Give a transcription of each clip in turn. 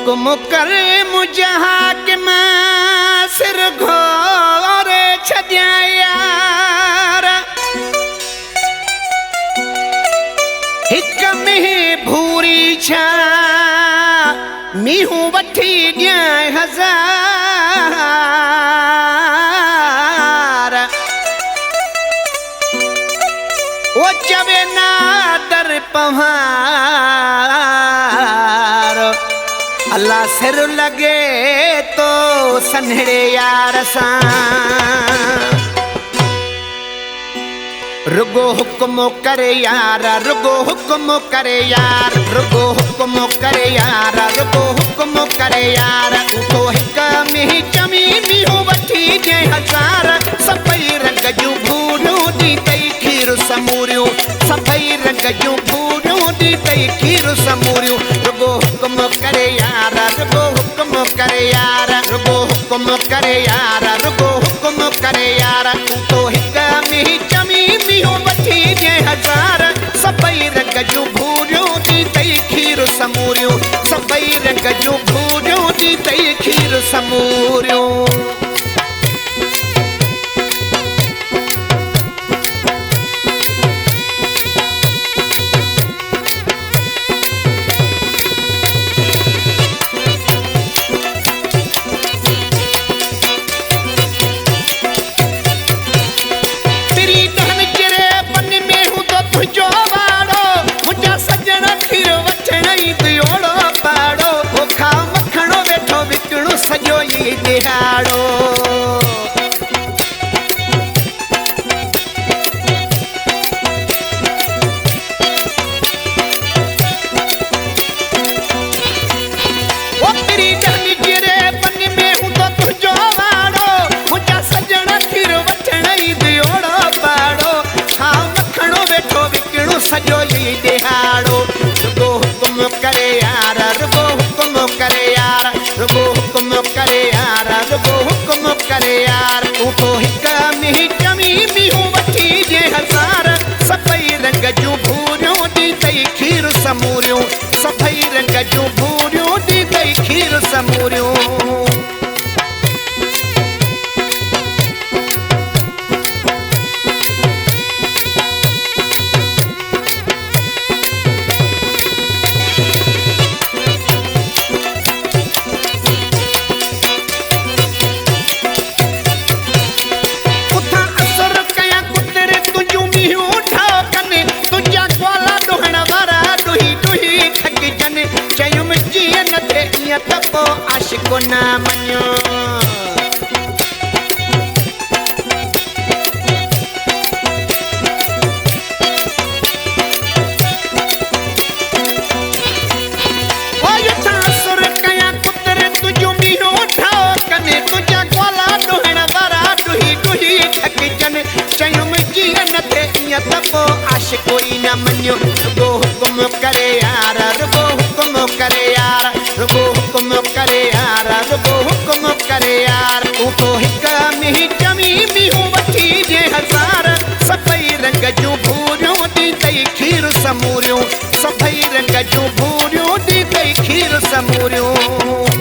हुक्म करे मुझे हाकिम सिर घोरे छॾिया यार हिक में भूरी छा मीहूं वठी ॾियां हज़ार वो चवे ना दर पवार अल्लाह सिर लगे तो सन्हड़े यार सां रुगो हुक्म करे यार रुगो हुक्म करे यार रुगो हुक्म करे यार रुगो हुक्म करे यार उठो हिक में चमी मीहूं वठी ॾिए हज़ार सभई रंग जूं भूरियूं ॾी तई खीर समूरियूं सभई रंग जूं भूरियूं ॾी तई खीर समूरियूं रुगो हुक्म करे यार रुगो हुक्म करे यार रुगो हुक्म करे यार रुगो हुक्म करे यार उठो हिक में चमी मीहूं वठी ॾिए हज़ार सभई रंग जूं भूरियूं ॾी तई खीर समूरियूं सभई रंग जूं भूरियूं ॾी तई खीर समूरियूं दिहाड़ो ओ तेरी डहनी जिरे बन में हूं तो तुझो वाड़ो मुझा सजण खीर वठण ई दियोड़ो पाड़ो खाओ मखणो वेठो विकणो सजो ई दिहाड़ो रुगो हुक्म करे यार रुगो हुक्म करे यार रुगो हुक्म करे यार रुगो हुक्म करे यार उठो हिक में चमी मीहूं वठी ॾिए हज़ार सभई रंग जूं भूरियूं ॾी तई खीर समूरियूं सभई रंग जूं भूरियूं ॾी तई खीर समूरियूं आशिको ना मञो ओ यथा सुर कया कुतर तुझो मीहूं ठाओ कने तुझा ग्वाला ॾोहण वारा ॾुही ॾुही थकिजन चयुमि जीअं न थे ईअं त पोइ आशिको ई न मञो रुगो हुक्म करे यार रुगो हुक्म करे यार रुगो हुक्म करे यार रुगो हुक्म करे यार उठो हिक में चमी मीहूं वठी ॾिए हज़ार सभई रंग जूं भूरियूं ॾी तई खीर समूरियूं सभई रंग जूं भूरियूं ॾी तई खीर समूरियूं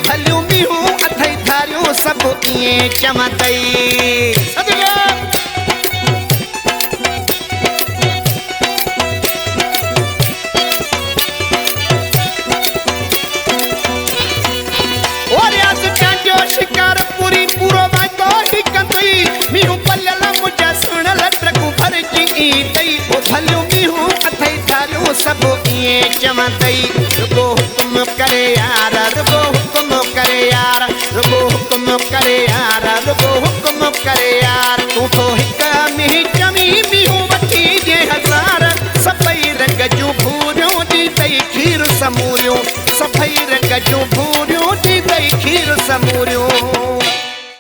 हलियूं मीहूं अथई धारियूं सभु ईअं चमतई शिकार पूरी पूरो वाइदो ही कंदई मीहूं पलियल मुंहिंजा सुणल ट्रकूं भरिजी ईंदई ओ भलियूं मीहूं अथई धारियूं सभु ईअं चमतई रुगो हुक्म करे यार रुगो हुक्म करे यार रुगो हुक्म करे यार रुगो हुक्म करे यार उठो हिक में चमी मीहूं वठी ॾिए हज़ार सभई रंग जूं भूरियूं ॾी तई खीर समूरियूं सभई रंग जूं भूरियूं ॾी तई खीर समूरियूं